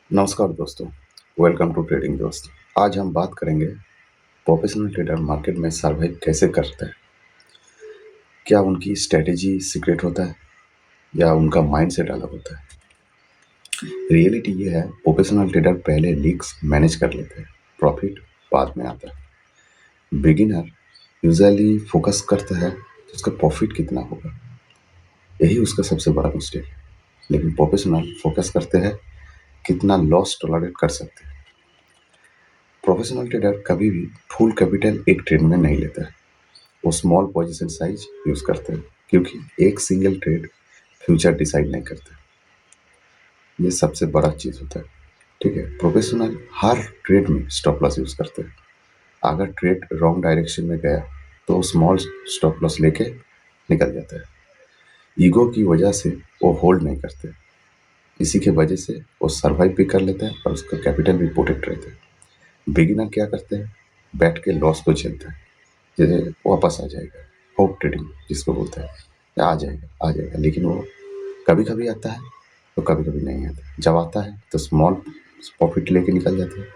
नमस्कार दोस्तों, welcome to trading दोस्त। आज हम बात करेंगे प्रोफेशनल ट्रेडर मार्केट में सर्वाइव कैसे करते हैं। क्या उनकी स्ट्रेटेजी सीक्रेट होता है या उनका माइंडसेट अलग होता है। रियलिटी ये है, प्रोफेशनल ट्रेडर पहले लीक्स मैनेज कर लेते हैं, प्रॉफिट बाद में आता है। बिगिनर यूजुअली फोकस करता है उसका प्रॉफिट कितना होगा, यही उसका सबसे बड़ा मिस्टेक है। लेकिन प्रोफेशनल फोकस करते हैं कितना लॉस टॉलरेट कर सकते हैं। प्रोफेशनल ट्रेडर कभी भी फुल कैपिटल एक ट्रेड में नहीं लेता है, वो स्मॉल पोजीशन साइज यूज करते हैं क्योंकि एक सिंगल ट्रेड फ्यूचर डिसाइड नहीं करते। ये सबसे बड़ा चीज होता है। ठीक है, प्रोफेशनल हर ट्रेड में स्टॉप लॉस यूज करते हैं। अगर ट्रेड रॉन्ग डायरेक्शन में गया तो स्मॉल स्टॉप लॉस लेके निकल जाता है। ईगो की वजह से वो होल्ड नहीं करते, इसी के वजह से वो सर्वाइव भी कर लेता है और उसका कैपिटल भी प्रोटेक्ट रहता है। बिगिनर क्या करते हैं, बैठ के लॉस को झेलते हैं, जैसे वापस आ जाएगा, होप ट्रेडिंग जिसको बोलते हैं, या आ जाएगा, लेकिन वो कभी कभी आता है तो कभी कभी नहीं आता। जब आता है तो स्मॉल प्रॉफिट लेके निकल जाते हैं,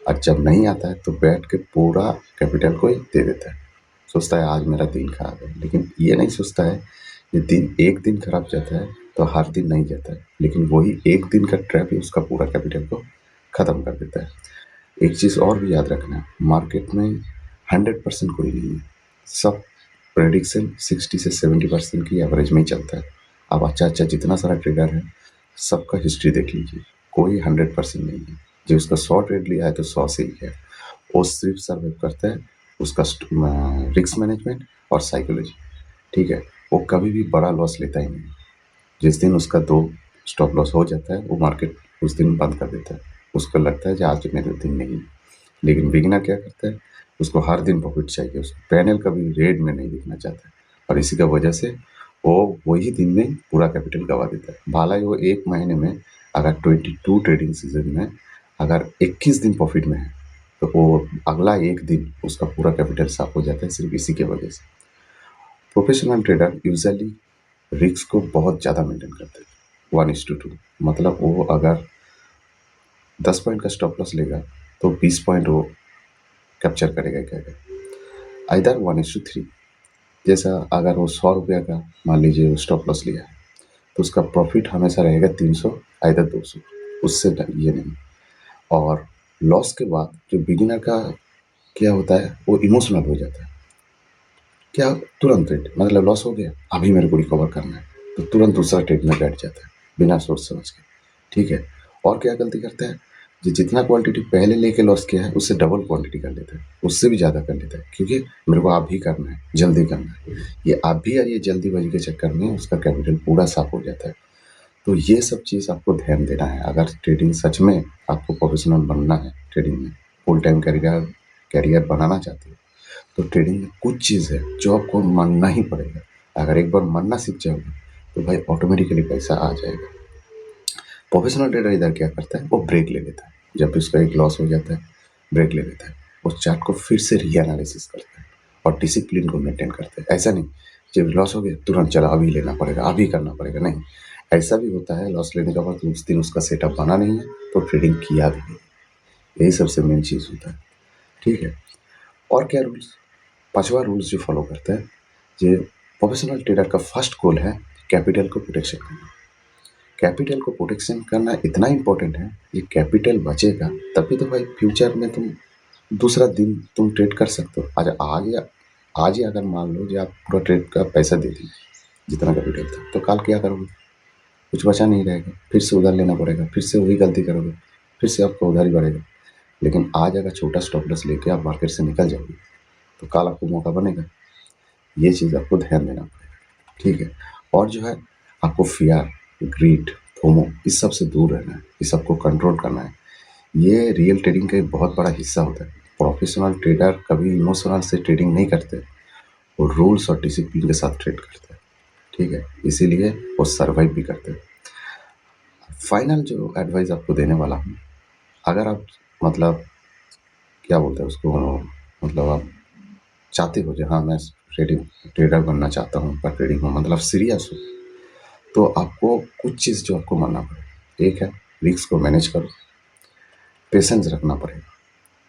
और जब नहीं आता है तो बैठ के पूरा कैपिटल को ही दे देता है। सोचता है आज मेरा दिन खराब है, लेकिन ये नहीं सोचता है ये दिन एक दिन खराब जाता है तो हर दिन नहीं जाता है, लेकिन वही एक दिन का ट्रैप ही उसका पूरा कैपिटल को खत्म कर देता है। एक चीज़ और भी याद रखना, मार्केट में 100% कोई नहीं है। सब प्रेडिक्शन 60 से 70% की एवरेज में ही चलता है। अब अच्छा अच्छा जितना सारा ट्रेडर है, सबका हिस्ट्री देख लीजिए, कोई 100% नहीं है। जो उसका 100 ट्रेड लिया है तो 100 से ही है। वो सिर्फ सर्वाइव करता है उसका रिस्क मैनेजमेंट और साइकोलॉजी। ठीक है, वो कभी भी बड़ा लॉस लेता ही नहीं। जिस दिन उसका 2 स्टॉप लॉस हो जाता है, वो मार्केट उस दिन बंद कर देता है। उसको लगता है कि आज मेरे दिन नहीं है। लेकिन बिगिनर क्या करता है, उसको हर दिन प्रॉफिट चाहिए, उसको पैनल कभी रेड में नहीं दिखना चाहता है, और इसी का वजह से वो वही दिन में पूरा कैपिटल गवा देता है। भला ही वो एक महीने में अगर 22 ट्रेडिंग सीजन में अगर 21 दिन प्रॉफिट में है, तो वो अगला एक दिन उसका पूरा कैपिटल साफ हो जाता है सिर्फ इसी के वजह से। प्रोफेशनल ट्रेडर यूजुअली रिस्क को बहुत ज़्यादा मेंटेन करते हैं, 1:2। मतलब वो अगर 10 पॉइंट का स्टॉप लॉस लेगा तो 20 पॉइंट वो कैप्चर करेगा क्या, आइदर 1:3। जैसा अगर वो 100 रुपया का मान लीजिए वो स्टॉप लॉस लिया है, तो उसका प्रॉफिट हमेशा रहेगा 300, आइदर 200, उससे ये नहीं। और लॉस के बाद जो बिगिनर का क्या होता है, वो इमोशनल हो जाता है। क्या, तुरंत रेट मतलब लॉस हो गया, अभी मेरे को रिकवर करना है, तो तुरंत दूसरा ट्रेड में बैठ जाता है बिना सोच समझ के। ठीक है, और क्या गलती करता है, जो जितना क्वांटिटी पहले लेके लॉस किया है उससे डबल क्वांटिटी कर लेता है, उससे भी ज़्यादा कर लेता है, क्योंकि मेरे को अभी करना है, जल्दी करना है। ये अभी और ये जल्दीबाजी के चक्कर में उसका कैपिटल पूरा साफ हो जाता है। तो ये सब चीज़ आपको ध्यान देना है। अगर ट्रेडिंग सच में आपको प्रोफेशनल बनना है, ट्रेडिंग में फुल टाइम करियर करियर बनाना चाहते हो, तो ट्रेडिंग में कुछ चीज़ है जो आपको मानना ही पड़ेगा। अगर एक बार मानना सीख जाओगे तो भाई ऑटोमेटिकली पैसा आ जाएगा। प्रोफेशनल ट्रेडर इधर क्या करता है, वो ब्रेक ले लेता है। जब भी उसका एक लॉस हो जाता है, ब्रेक ले लेता है, उस चार्ट को फिर से रीएनालिसिस करता है और डिसिप्लिन को मेंटेन करता है। ऐसा नहीं जब लॉस हो गया तुरंत चला अभी लेना पड़ेगा, अभी करना पड़ेगा, नहीं। ऐसा भी होता है लॉस लेने के बाद उस दिन उसका सेटअप बना नहीं है तो ट्रेडिंग किया भी नहीं। यही सबसे मेन चीज़ होता है। ठीक है, और क्या रूल्स, पांचवा रूल्स जो फॉलो करता है, ये प्रोफेशनल ट्रेडर का फर्स्ट गोल है कैपिटल को प्रोटेक्शन करना। कैपिटल को प्रोटेक्शन करना इतना इंपॉर्टेंट है, ये कैपिटल बचेगा तभी तो भाई फ्यूचर में तुम दूसरा दिन तुम ट्रेड कर सकते हो। आज ही अगर मान लो कि आप पूरा ट्रेड का पैसा दे दिए जितना कैपिटल था, तो कल क्या करोगे, कुछ बचा नहीं रहेगा, फिर से उधार लेना पड़ेगा, फिर से वही गलती करोगे, फिर से आपका उधार ही बढ़ेगा। लेकिन आज अगर छोटा स्टॉप लॉस लेके आप मार्केट से निकल जाओगे तो कल आपको मौका बनेगा। ये चीज़ आपको ध्यान देना पड़ेगा। ठीक है, और जो है आपको फियर, ग्रीड, फोमो इस सब से दूर रहना है, इस सबको कंट्रोल करना है। ये रियल ट्रेडिंग का एक बहुत बड़ा हिस्सा होता है। प्रोफेशनल ट्रेडर कभी इमोशनल से ट्रेडिंग नहीं करते, वो रूल्स और डिसिप्लिन के साथ ट्रेड करते हैं। ठीक है, इसीलिए वो सर्वाइव भी करते हैं। फाइनल जो एडवाइस आपको देने वाला हूँ, अगर आप मतलब क्या बोलते हैं उसको, मतलब आप चाहते हो जो हाँ मैं ट्रेडिंग ट्रेडर बनना चाहता हूँ, पर ट्रेडिंग में मतलब सीरियस हो, तो आपको कुछ चीज़ जो आपको मानना पड़ेगा। एक है रिस्क को मैनेज करो, पेशेंस रखना पड़ेगा,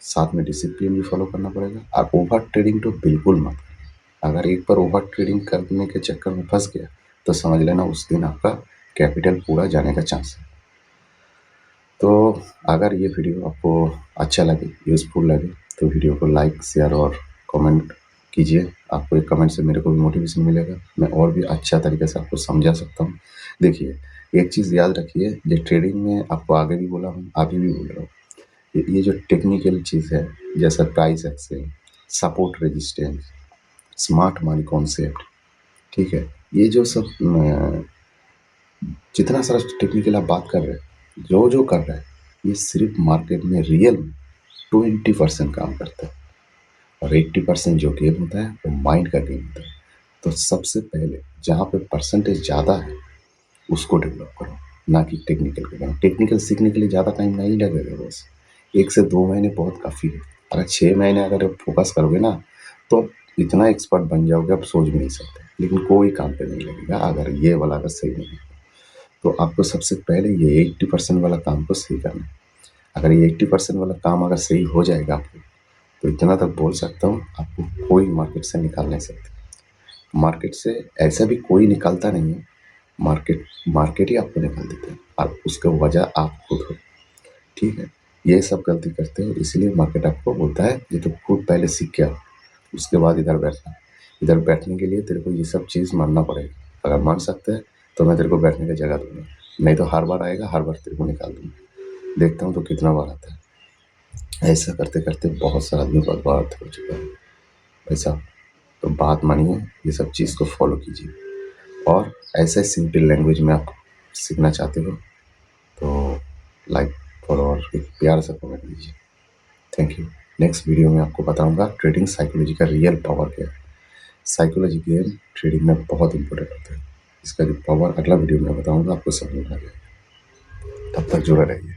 साथ में डिसिप्लिन भी फॉलो करना पड़ेगा और ओवर ट्रेडिंग तो बिल्कुल मत करना। अगर एक बार ओवर ट्रेडिंग करने के चक्कर में फँस गया तो समझ लेना उस दिन आपका कैपिटल पूरा जाने का चांस है। तो अगर ये वीडियो आपको अच्छा लगे, यूज़फुल लगे तो वीडियो को लाइक, शेयर और कमेंट कीजिए। आपको एक कमेंट से मेरे को भी मोटिवेशन मिलेगा, मैं और भी अच्छा तरीके से आपको समझा सकता हूँ। देखिए, एक चीज़ याद रखिए, ये ट्रेडिंग में आपको आगे भी बोला हूँ, अभी भी बोल रहा हूँ, ये जो टेक्निकल चीज़ है, जैसे price action, support resistance, smart money concept, ठीक है? ये जो सब जितना सारा टेक्निकल आप बात कर रहे हैं, जो कर रहे हैं, ये सिर्फ मार्केट में रियल 20% काम करता है और 80% जो गेम होता है वो माइंड का गेम होता है। तो सबसे पहले जहाँ पे परसेंटेज ज़्यादा है उसको डेवलप करो, ना कि टेक्निकल को करो। टेक्निकल सीखने के लिए ज़्यादा टाइम नहीं लगेगा, बस 1 से 2 महीने बहुत काफ़ी है। अगर 6 महीने अगर आप फोकस करोगे ना तो आप इतना एक्सपर्ट बन जाओगे आप सोच भी नहीं सकते। लेकिन कोई काम पे नहीं लगेगा अगर ये वाला अगर सही नहीं है। तो आपको सबसे पहले ये 80% वाला काम को सही करना है। अगर ये 80% वाला काम अगर सही हो जाएगा आपको, तो इतना तक बोल सकता हूँ आपको कोई मार्केट से निकाल नहीं सकता। मार्केट से ऐसा भी कोई निकालता नहीं है, मार्केट मार्केट ही आपको निकाल देता है और उसका वजह आप खुद हो, ठीक है? ये सब गलती करते हो इसलिए मार्केट आपको बोलता है ये तो खुद पहले सीख के आओ, उसके बाद इधर बैठना। इधर बैठने के लिए तेरे को ये सब चीज़ मानना पड़ेगा। अगर मान सकते हैं तो मैं तेरे को बैठने की जगह दूँगा, नहीं तो हर बार आएगा, हर बार तेरे को निकाल दूँगा। देखता हूँ तो कितना बार आता है। ऐसा करते-करते बहुत सारा आदमी बर्बाद हो चुका है। भाई साहब, तो बात मानिए, ये सब चीज़ को फ़ॉलो कीजिए और ऐसे सिंपल लैंग्वेज में आप सीखना चाहते हो तो लाइक, फॉलो और एक प्यारा सा कमेंट दीजिए। Thank you. नेक्स्ट वीडियो में आपको बताऊँगा ट्रेडिंग साइकोलॉजी का रियल पावर क्या है। साइकोलॉजी गेम ट्रेडिंग में बहुत इम्पोर्टेंट होता है। इसका जो पावर अगला वीडियो में बताऊँगा आपको समझ में आ जाएगा। तब तक जुड़े रहिए।